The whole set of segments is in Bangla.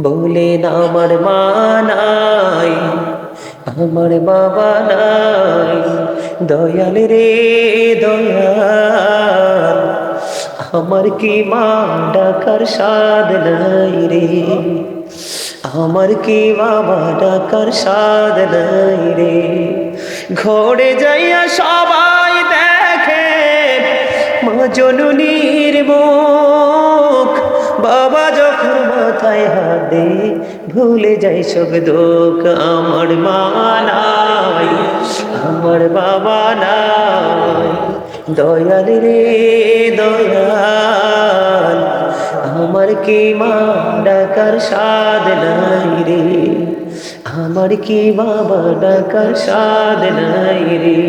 বলেন আমার মা নাই, আমার বাবা নাই, দয়াল রে দয়াল, আমার কি মা ডাকার সাদ নাই রে, আমার কি বাবা ডাকার সাদ নাই রে। ঘরে যাইয়া সবাই দেখে মা জননীর মুখ, বাবা যখন মাথায় হাত দে ভুলে যাই সব দুঃখ। আমার মা নাই, আমার বাবা নাই, দয়াল রে দয়াল, আমার কি মা ডাকার সাদ নাই রে, আমার কি বাবা ডাকার সাদ নাই রে।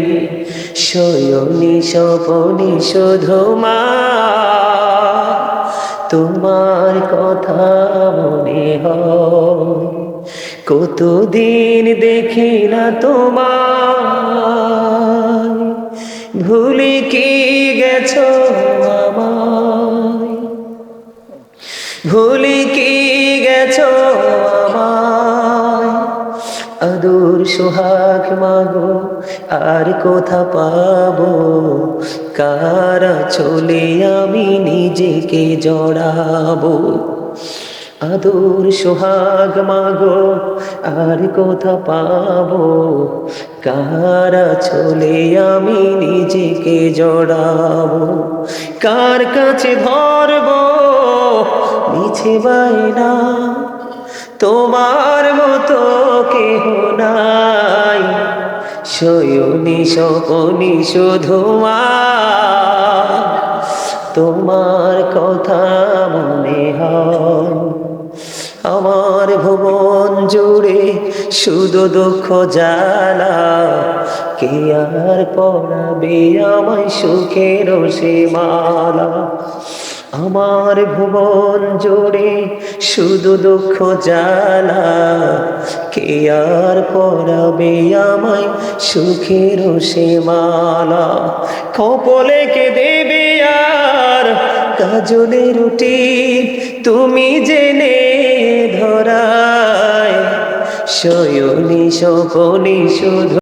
শয়নি স্বপনে শুধু মা তোমার কথা মনে হয়, কতদিন দেখি না তোমায়, ভুলে কি গেছো আমায়, ভুলে কি গেছো আমায়। আদর সোহাগ মাগো আর কোথা পাবো, কারা চলে আমি নিজেকে জড়াবো। আদর সোহাগ মাগো আর কোথা পাবো, কারা চলে আমি নিজেকে জড়াবো। কার কাছে ধরবো মিছে বায়না, তোমার মতো কেহ নাই, শয়নি স্বপনে শুধু মা তোমার কথা মনে হয়। আমার ভুবন জুড়ে শুধু দুঃখ জ্বালা, কে আর পড়াবে আমায় সুখের সে মালা। আমার ভুবন জুড়ে শুধু দুঃখ জ্বালা, কে আর পড়াবে আমায় সুখের সে মালা। কপলে কে দেবে আর কাজলে রুটি, তুমি জেনে ধরায় শয়নি স্বপনে শুধু